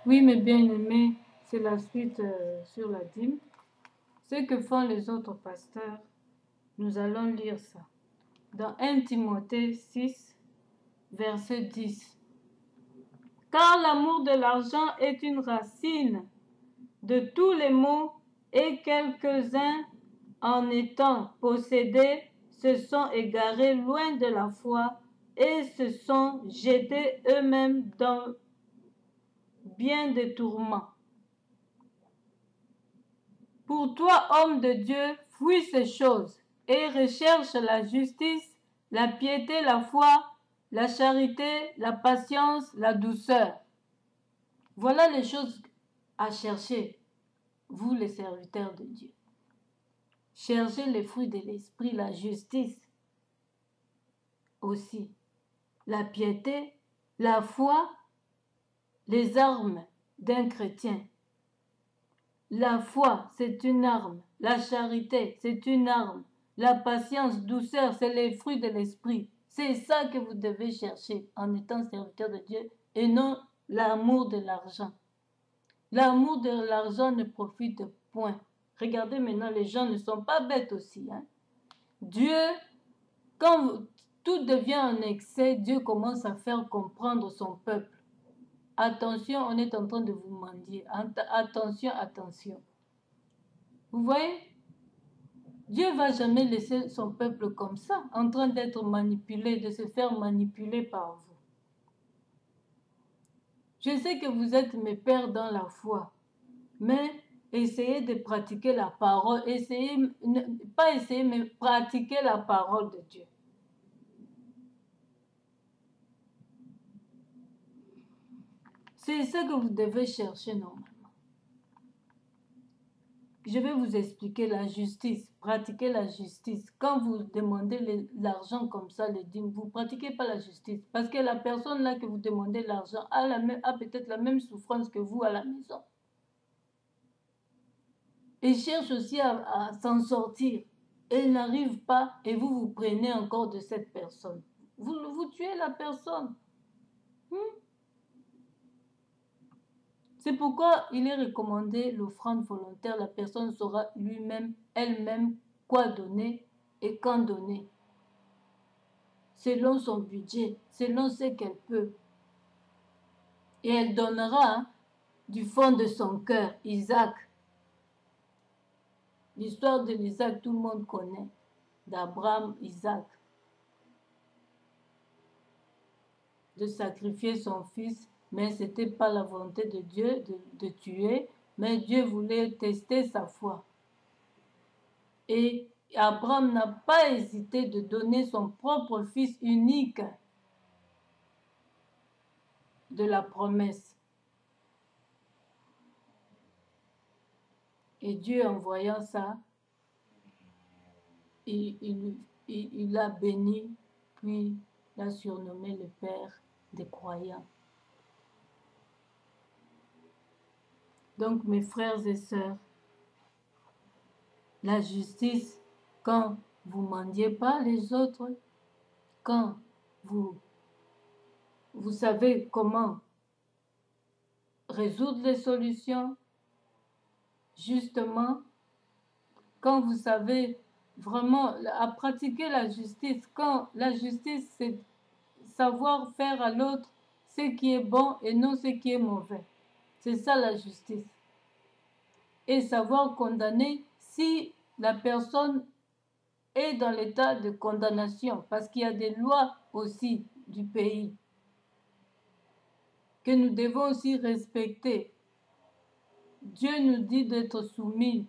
Oui, mes bien-aimés, c'est la suite sur la dîme. Ce que font les autres pasteurs, nous allons lire ça. Dans 1 Timothée 6, verset 10. Car l'amour de l'argent est une racine de tous les maux et quelques-uns, en étant possédés, se sont égarés loin de la foi et se sont jetés eux-mêmes dans bien des tourments. Pour toi, homme de Dieu, fuis ces choses et recherche la justice, la piété, la foi, la charité, la patience, la douceur. Voilà les choses à chercher, vous les serviteurs de Dieu. Cherchez les fruits de l'esprit, la justice aussi, la piété, la foi, les armes d'un chrétien. La foi, c'est une arme. La charité, c'est une arme. La patience, douceur, c'est les fruits de l'esprit. C'est ça que vous devez chercher en étant serviteur de Dieu et non l'amour de l'argent. L'amour de l'argent ne profite point. Regardez maintenant, les gens ne sont pas bêtes aussi. Dieu, quand tout devient en excès, Dieu commence à faire comprendre son peuple. Attention, on est en train de vous mendier. Attention, attention. Vous voyez, Dieu ne va jamais laisser son peuple comme ça, en train d'être manipulé, de se faire manipuler par vous. Je sais que vous êtes mes pères dans la foi, mais essayez de pratiquer la parole, pas essayer, mais pratiquer la parole de Dieu. C'est ce que vous devez chercher normalement. Je vais vous expliquer la justice. Pratiquez la justice. Quand vous demandez l'argent comme ça, les dîmes, vous ne pratiquez pas la justice. Parce que la personne là que vous demandez l'argent a peut-être la même souffrance que vous à la maison. Et cherche aussi à s'en sortir. Et il n'arrive pas et vous prenez encore de cette personne. Vous tuez la personne. C'est pourquoi il est recommandé l'offrande volontaire. La personne saura elle-même, quoi donner et quand donner. Selon son budget, selon ce qu'elle peut. Et elle donnera du fond de son cœur. Isaac. L'histoire de l'Isaac, tout le monde connaît. D'Abraham, Isaac. De sacrifier son fils, mais ce n'était pas la volonté de Dieu de tuer, mais Dieu voulait tester sa foi. Et Abraham n'a pas hésité de donner son propre fils unique de la promesse. Et Dieu, en voyant ça, il l'a béni, puis l'a surnommé le Père des croyants. Donc, mes frères et sœurs, la justice, quand vous ne mendiez pas les autres, quand vous savez comment résoudre les solutions, justement, quand vous savez vraiment à pratiquer la justice, quand la justice, c'est savoir faire à l'autre ce qui est bon et non ce qui est mauvais. C'est ça la justice. Et savoir condamner si la personne est dans l'état de condamnation, parce qu'il y a des lois aussi du pays que nous devons aussi respecter. Dieu nous dit d'être soumis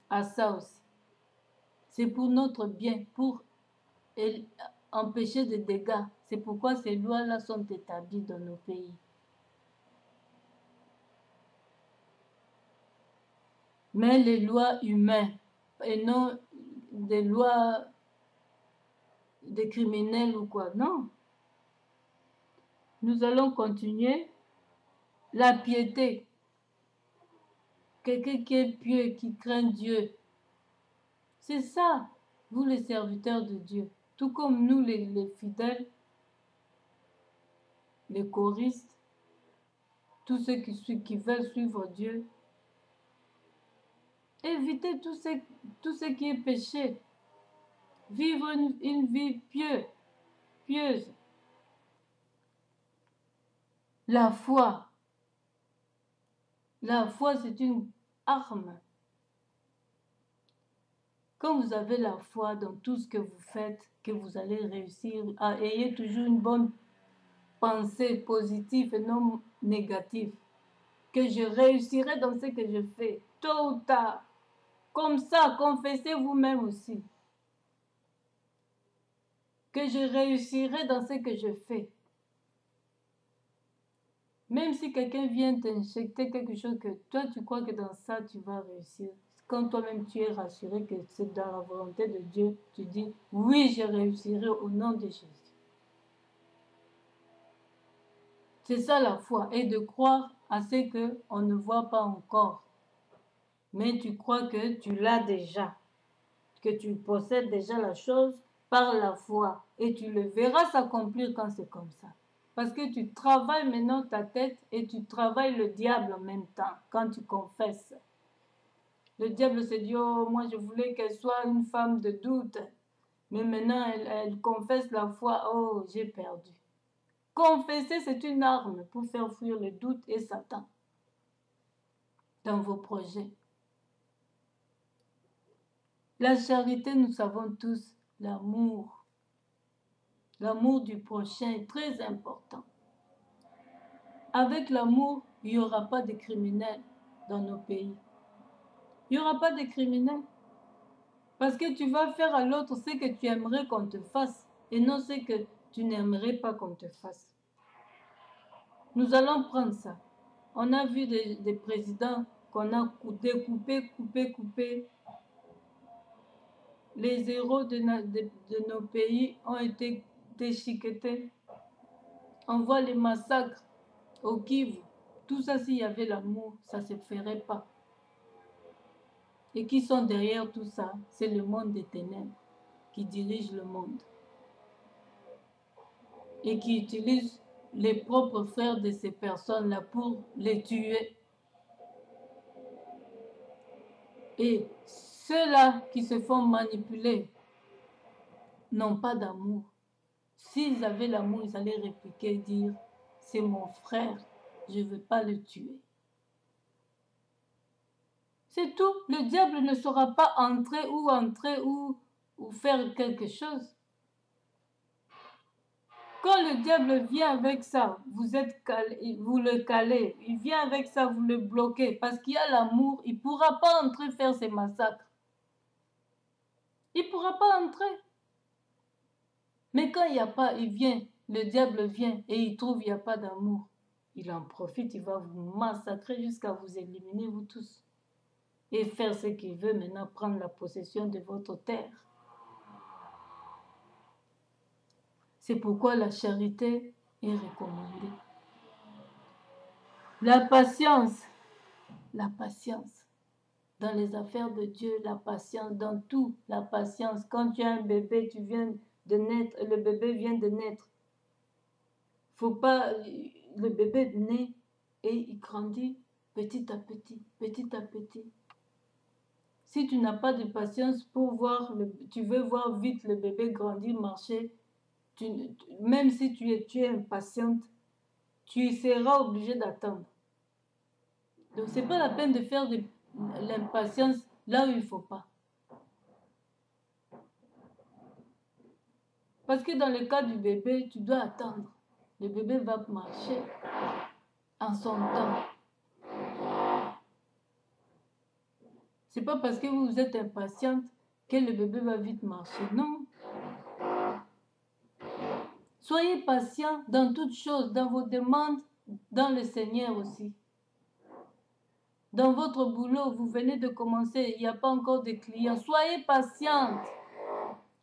à ça aussi. C'est pour notre bien, pour empêcher des dégâts. C'est pourquoi ces lois-là sont établies dans nos pays. Mais les lois humaines et non des lois des criminels ou quoi, non. Nous allons continuer. La piété. Quelqu'un qui est pieux, qui craint Dieu. C'est ça, vous les serviteurs de Dieu. Tout comme nous les fidèles, les choristes, tous ceux qui veulent suivre Dieu. Évitez tout ce qui est péché. Vivre une vie pieuse. La foi, c'est une arme. Quand vous avez la foi dans tout ce que vous faites, que vous allez réussir, ayez toujours une bonne pensée positive et non négative. Que je réussirai dans ce que je fais, tôt ou tard. Comme ça, confessez vous-même aussi. Que je réussirai dans ce que je fais. Même si quelqu'un vient t'injecter quelque chose que toi tu crois que dans ça tu vas réussir. Quand toi-même tu es rassuré que c'est dans la volonté de Dieu, tu dis oui, je réussirai au nom de Jésus. C'est ça la foi, et de croire à ce qu'on ne voit pas encore. Mais tu crois que tu l'as déjà, que tu possèdes déjà la chose par la foi. Et tu le verras s'accomplir quand c'est comme ça. Parce que tu travailles maintenant ta tête et tu travailles le diable en même temps quand tu confesses. Le diable se dit, oh, moi je voulais qu'elle soit une femme de doute. Mais maintenant elle confesse la foi, oh, j'ai perdu. Confesser, c'est une arme pour faire fuir le doute et Satan dans vos projets. La charité, nous savons tous, l'amour. L'amour du prochain est très important. Avec l'amour, il n'y aura pas de criminels dans nos pays. Il n'y aura pas de criminels. Parce que tu vas faire à l'autre ce que tu aimerais qu'on te fasse et non ce que tu n'aimerais pas qu'on te fasse. Nous allons prendre ça. On a vu des présidents qu'on a coupé. Les héros de nos pays ont été déchiquetés. On voit les massacres au Kivu. Tout ça, s'il y avait l'amour, ça ne se ferait pas. Et qui sont derrière tout ça? C'est le monde des ténèbres qui dirige le monde. Et qui utilise les propres frères de ces personnes-là pour les tuer. Et ceux-là qui se font manipuler n'ont pas d'amour. S'ils avaient l'amour, ils allaient répliquer, dire, c'est mon frère, je ne veux pas le tuer. C'est tout. Le diable ne saura pas entrer ou faire quelque chose. Quand le diable vient avec ça, vous le calez. Il vient avec ça, vous le bloquez. Parce qu'il y a l'amour, il ne pourra pas entrer faire ses massacres. Il ne pourra pas entrer. Mais quand il n'y a pas, le diable vient et il trouve qu'il n'y a pas d'amour. Il en profite, il va vous massacrer jusqu'à vous éliminer, vous tous. Et faire ce qu'il veut maintenant, prendre la possession de votre terre. C'est pourquoi la charité est recommandée. La patience. Dans les affaires de Dieu, la patience, dans tout, la patience. Quand tu as un bébé, tu viens de naître, le bébé vient de naître. Faut pas, le bébé naît et il grandit petit à petit. Si tu n'as pas de patience pour voir, tu veux voir vite le bébé grandir, marcher, même si tu es impatiente, tu seras obligé d'attendre. Donc c'est pas la peine de faire de l'impatience là où il ne faut pas. Parce que dans le cas du bébé, tu dois attendre. Le bébé va marcher en son temps. C'est pas parce que vous êtes impatiente que le bébé va vite marcher. Non. Soyez patient dans toutes choses, dans vos demandes, dans le Seigneur aussi. Dans votre boulot, vous venez de commencer, il n'y a pas encore de clients. Soyez patiente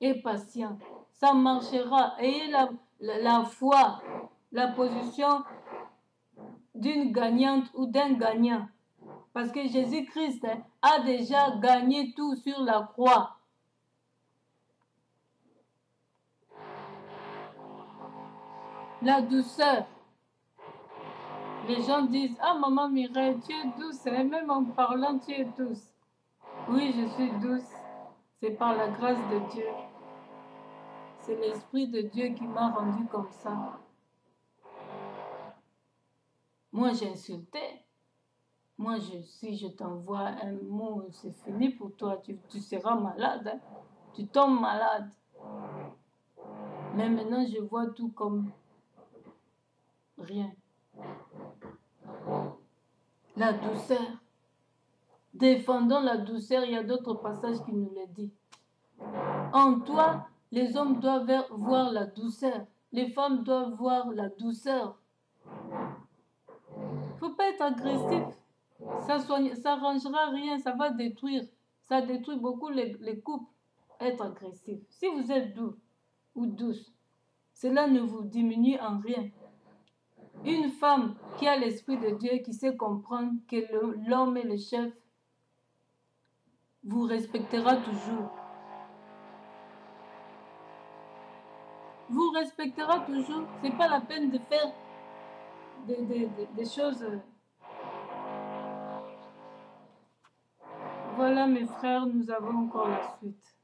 et patient. Ça marchera. Ayez la foi, la position d'une gagnante ou d'un gagnant. Parce que Jésus-Christ a déjà gagné tout sur la croix. La douceur, Les gens disent, ah maman Mireille, tu es douce, hein? Même en parlant, tu es douce. Oui, je suis douce. C'est par la grâce de Dieu. C'est l'Esprit de Dieu qui m'a rendue comme ça. Moi, j'insultais. Moi, si je t'envoie un mot, c'est fini pour toi. Tu seras malade. Hein? Tu tombes malade. Mais maintenant, je vois tout comme rien. La douceur. Défendons la douceur. Il y a d'autres passages qui nous le disent. En toi, les hommes doivent voir la douceur. Les femmes doivent voir la douceur. Il ne faut pas être agressif. Ça n'arrangera rien. Ça va détruire. Ça détruit beaucoup les couples. Être agressif. Si vous êtes doux ou douce, cela ne vous diminue en rien. Une femme qui a l'Esprit de Dieu, qui sait comprendre que l'homme est le chef, vous respectera toujours. Vous respectera toujours. Ce n'est pas la peine de faire des choses. Voilà mes frères, nous avons encore la suite.